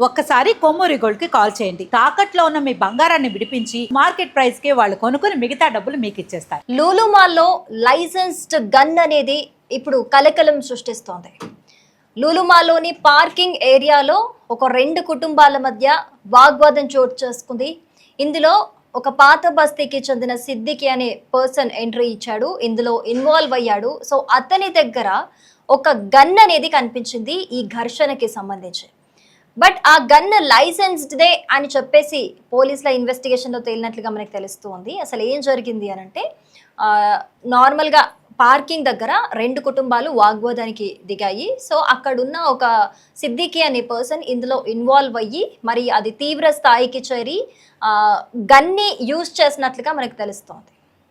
ఒక్కసారి కొమ్మూరి గోల్డ్ కి కాల్ చేయండి. తాకట్లో ఉన్న మీ బంగారాన్ని విడిపించి మార్కెట్ ప్రైస్ కి వాళ్ళు కొనుక్కుని మిగతా డబ్బులు మీకు ఇచ్చేస్తారు. లూలు మాల్లో లైసెన్స్డ్ గన్ అనేది ఇప్పుడు కలకలం సృష్టిస్తోంది. లూలు మాల్లోని పార్కింగ్ ఏరియాలో ఒక 2 కుటుంబాల మధ్య వాగ్వాదం చోటు చేసుకుంది. ఇందులో ఒక పాత బస్తీకి చెందిన సిద్దికి అనే పర్సన్ ఎంట్రీ ఇచ్చాడు, ఇందులో ఇన్వాల్వ్ అయ్యాడు. సో అతని దగ్గర ఒక గన్ అనేది కనిపించింది ఈ ఘర్షణకి సంబంధించి. బట్ ఆ గన్ లైసెన్స్డ్దే అని చెప్పేసి పోలీసుల ఇన్వెస్టిగేషన్లో తేలినట్లుగా మనకు తెలుస్తుంది. అసలు ఏం జరిగింది అని అంటే, నార్మల్గా పార్కింగ్ దగ్గర 2 కుటుంబాలు వాగ్వాదానికి దిగాయి. సో అక్కడున్న ఒక సిద్దికి అనే పర్సన్ ఇందులో ఇన్వాల్వ్ అయ్యి మరి అది తీవ్ర స్థాయికి చేరి గన్ని యూజ్ చేసినట్లుగా మనకు తెలుస్తోంది.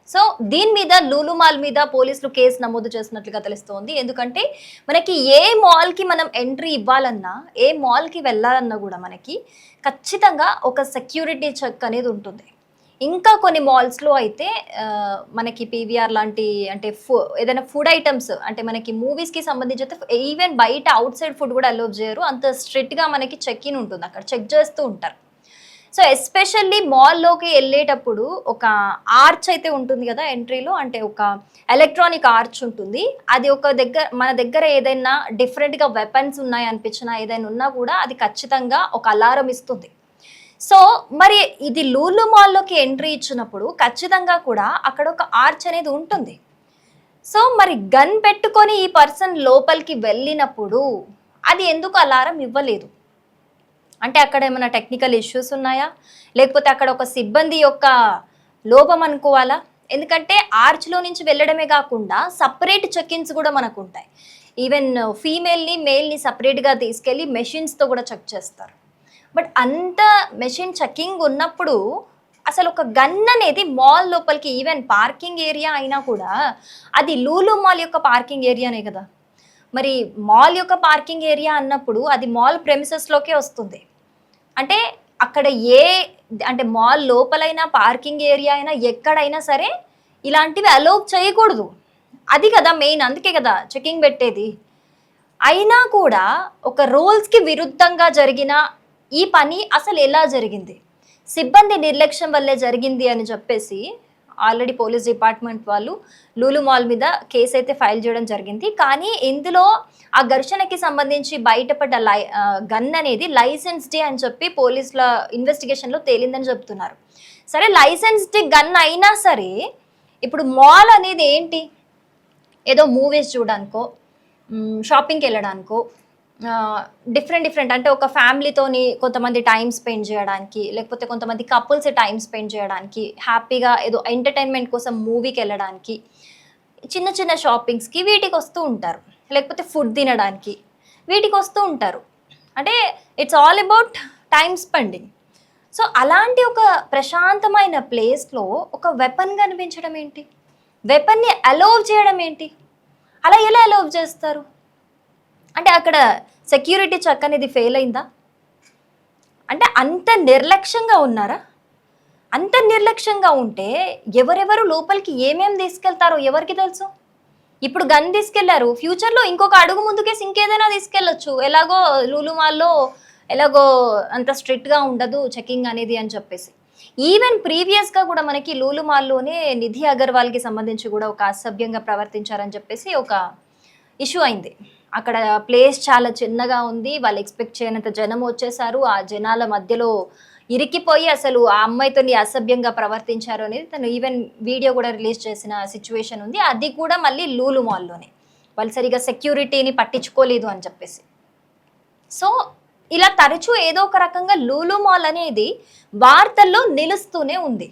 సో దీని మీద లూలు మాల్ మీద పోలీసులు కేసు నమోదు చేసినట్లుగా తెలుస్తోంది. ఎందుకంటే మనకి ఏ మాల్కి మనం ఎంట్రీ ఇవ్వాలన్నా, ఏ మాల్కి వెళ్ళాలన్నా కూడా మనకి ఖచ్చితంగా ఒక సెక్యూరిటీ చెక్ అనేది ఉంటుంది. ఇంకా కొన్ని మాల్స్లో అయితే మనకి పీవీఆర్ లాంటి అంటే ఏదైనా ఫుడ్ ఐటమ్స్ అంటే మనకి మూవీస్కి సంబంధించి అయితే ఈవెన్ బయట అవుట్ సైడ్ ఫుడ్ కూడా అలౌ చేయరు. అంత స్ట్రిక్ట్గా మనకి చెక్ ఇన్ ఉంటుంది, అక్కడ చెక్ చేస్తూ ఉంటారు. సో ఎస్పెషల్లీ మాల్లోకి వెళ్ళేటప్పుడు ఒక ఆర్చ్ అయితే ఉంటుంది కదా ఎంట్రీలో, అంటే ఒక ఎలక్ట్రానిక్ ఆర్చ్ ఉంటుంది. అది ఒక మన దగ్గర ఏదైనా డిఫరెంట్గా వెపన్స్ ఉన్నాయి అనిపించినా ఏదైనా ఉన్నా కూడా అది ఖచ్చితంగా ఒక అలారం ఇస్తుంది. సో మరి ఇది లూలు మాల్లోకి ఎంట్రీ ఇచ్చినప్పుడు ఖచ్చితంగా కూడా అక్కడ ఒక ఆర్చ్ అనేది ఉంటుంది. సో మరి గన్ పెట్టుకొని ఈ పర్సన్ లోపలికి వెళ్ళినప్పుడు అది ఎందుకు అలారం ఇవ్వలేదు? అంటే అక్కడ ఏమైనా టెక్నికల్ ఇష్యూస్ ఉన్నాయా, లేకపోతే అక్కడ ఒక సిబ్బంది యొక్క లోపం అనుకోవాలా? ఎందుకంటే ఆర్చ్లో నుంచి వెళ్ళడమే కాకుండా సపరేట్ చెక్-ఇన్స్ కూడా మనకు ఉంటాయి. ఈవెన్ ఫీమేల్ని మేల్ని సపరేట్గా తీసుకెళ్ళి మెషిన్స్తో కూడా చెక్ చేస్తారు. బట్ అంత మెషిన్ చెక్కింగ్ ఉన్నప్పుడు అసలు ఒక గన్ అనేది మాల్ లోపలికి, ఈవెన్ పార్కింగ్ ఏరియా అయినా కూడా అది లూలు మాల్ యొక్క పార్కింగ్ ఏరియానే కదా. మరి మాల్ యొక్క పార్కింగ్ ఏరియా అన్నప్పుడు అది మాల్ ప్రెమిసెస్లోకే వస్తుంది. అంటే అక్కడ అంటే మాల్ లోపలైనా పార్కింగ్ ఏరియా అయినా ఎక్కడైనా సరే ఇలాంటివి అలౌ చేయకూడదు. అది కదా మెయిన్, అందుకే కదా చెకింగ్ పెట్టేది. అయినా కూడా ఒక రూల్స్కి విరుద్ధంగా జరిగిన ఈ పని అసలు ఎలా జరిగింది? సిబ్బంది నిర్లక్ష్యం వల్లే జరిగింది అని చెప్పేసి ఆల్రెడీ పోలీస్ డిపార్ట్మెంట్ వాళ్ళు లూలు మాల్ మీద కేసు అయితే ఫైల్ చేయడం జరిగింది. కానీ ఇందులో ఆ ఘర్షణకి సంబంధించి బయటపడ్డ గన్ అనేది లైసెన్స్డ్ అని చెప్పి పోలీసుల ఇన్వెస్టిగేషన్లో తేలిందని చెప్తున్నారు. సరే, లైసెన్స్డ్ గన్ అయినా సరే ఇప్పుడు మాల్ అనేది ఏంటి? ఏదో మూవీస్ చూడడానికో, షాపింగ్కి వెళ్ళడానికో, డిఫరెంట్ అంటే ఒక ఫ్యామిలీతోని కొంతమంది టైం స్పెండ్ చేయడానికి, లేకపోతే కొంతమంది కపుల్స్ టైం స్పెండ్ చేయడానికి, హ్యాపీగా ఏదో ఎంటర్టైన్మెంట్ కోసం మూవీకి వెళ్ళడానికి, చిన్న చిన్న షాపింగ్స్కి వీటికి వస్తూ ఉంటారు. లేకపోతే ఫుడ్ తినడానికి వీటికి వస్తూ ఉంటారు. అంటే it's all about time spending. So అలాంటి ఒక ప్రశాంతమైన ప్లేస్లో ఒక వెపన్ కనిపించడం ఏంటి? వెపన్ని అలౌ చేయడం ఏంటి? అలా ఎలా అలౌ చేస్తారు? అంటే అక్కడ సెక్యూరిటీ చెక్ అనేది ఫెయిల్ అయిందా? అంటే అంత నిర్లక్ష్యంగా ఉన్నారా? అంత నిర్లక్ష్యంగా ఉంటే ఎవరెవరు లోపలికి ఏమేమి తీసుకెళ్తారో ఎవరికి తెలుసు? ఇప్పుడు గన్ తీసుకెళ్లారు, ఫ్యూచర్లో ఇంకొక అడుగు ముందుకేసి ఇంకేదైనా తీసుకెళ్ళొచ్చు. ఎలాగో లూలు మాల్లో ఎలాగో అంత స్ట్రిక్ట్గా ఉండదు చెకింగ్ అనేది అని చెప్పేసి. ఈవెన్ ప్రీవియస్గా కూడా మనకి లూలు మాల్లోనే నిధి అగర్వాల్కి సంబంధించి కూడా ఒక అసభ్యంగా ప్రవర్తించారని చెప్పేసి ఒక ఇష్యూ అయింది. అక్కడ ప్లేస్ చాలా చిన్నగా ఉంది, వాళ్ళు ఎక్స్పెక్ట్ చేయనంత జనం వచ్చేసారు. ఆ జనాల మధ్యలో ఇరికిపోయి అసలు ఆ అమ్మాయితో అసభ్యంగా ప్రవర్తించారు అనేది తను ఈవెన్ వీడియో కూడా రిలీజ్ చేసిన సిచ్యువేషన్ ఉంది. అది కూడా మళ్ళీ లూలు మాల్లోనే, వాళ్ళు సరిగా సెక్యూరిటీని పట్టించుకోలేదు అని చెప్పేసి. సో ఇలా తరచూ ఏదో ఒక రకంగా లూలు మాల్ అనేది వార్తల్లో నిలుస్తూనే ఉంది.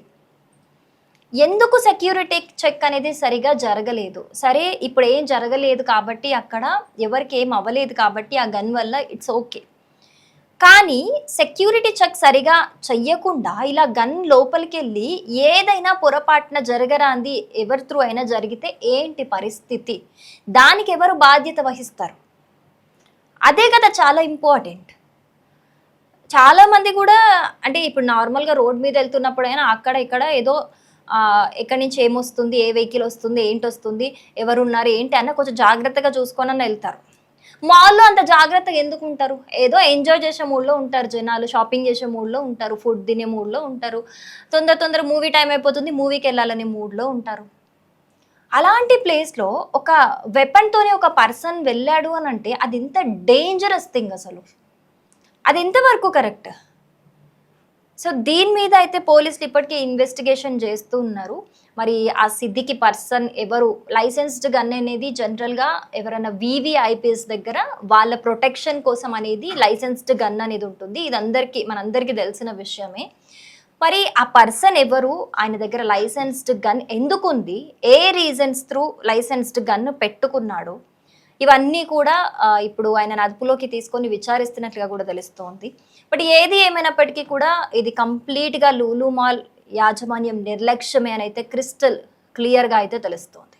ఎందుకు సెక్యూరిటీ చెక్ అనేది సరిగా జరగలేదు? సరే, ఇప్పుడు ఏం జరగలేదు కాబట్టి, అక్కడ ఎవరికి ఏం అవ్వలేదు కాబట్టి ఆ గన్ వల్ల ఇట్స్ ఓకే. కానీ సెక్యూరిటీ చెక్ సరిగా చెయ్యకుండా ఇలా గన్ లోపలికి వెళ్ళి ఏదైనా పొరపాటున జరగరాంది ఎవరి త్రూ అయినా జరిగితే ఏంటి పరిస్థితి? దానికి ఎవరు బాధ్యత వహిస్తారు? అదే కదా చాలా ఇంపార్టెంట్. చాలామంది కూడా అంటే ఇప్పుడు నార్మల్గా రోడ్ మీద వెళ్తున్నప్పుడైనా అక్కడ ఇక్కడ ఏదో ఎక్కడి నుంచి ఏమొస్తుంది, ఏ వెహికల్ వస్తుంది, ఏంటి వస్తుంది, ఎవరున్నారు ఏంటి అన్న కొంచెం జాగ్రత్తగా చూసుకొని వెళ్తారు. మాల్లో అంత జాగ్రత్తగా ఎందుకు ఉంటారు? ఏదో ఎంజాయ్ చేసే మూడ్లో ఉంటారు జనాలు, షాపింగ్ చేసే మూడ్లో ఉంటారు, ఫుడ్ తినే మూడ్లో ఉంటారు, తొందర మూవీ టైం అయిపోతుంది, మూవీకి వెళ్ళాలనే మూడ్లో ఉంటారు. అలాంటి ప్లేస్లో ఒక వెపన్తోనే ఒక పర్సన్ వెళ్ళాడు అని అంటే అది ఎంత డేంజరస్ థింగ్ అసలు. అది ఎంతవరకు కరెక్ట్? సో దీని మీద అయితే పోలీసులు ఇప్పటికీ ఇన్వెస్టిగేషన్ చేస్తూ ఉన్నారు. మరి ఆ సిద్దికి పర్సన్ ఎవరు, లైసెన్స్డ్ గన్ అనేది జనరల్గా ఎవరైనా VVIPs దగ్గర వాళ్ళ ప్రొటెక్షన్ కోసం అనేది లైసెన్స్డ్ గన్ అనేది ఉంటుంది. ఇది మనందరికీ తెలిసిన విషయమే. మరి ఆ పర్సన్ ఎవరు, ఆయన దగ్గర లైసెన్స్డ్ గన్ ఎందుకుంది, ఏ రీజన్స్ త్రూ లైసెన్స్డ్ గన్ పెట్టుకున్నాడు, ఇవన్నీ కూడా ఇప్పుడు ఆయన అదుపులోకి తీసుకొని విచారిస్తున్నట్లుగా కూడా తెలుస్తోంది. బట్ ఏది ఏమైనప్పటికీ కూడా ఇది కంప్లీట్గా లూలు మాల్ యాజమాన్యం నిర్లక్ష్యమే అని అయితే క్రిస్టల్ క్లియర్గా అయితే తెలుస్తోంది.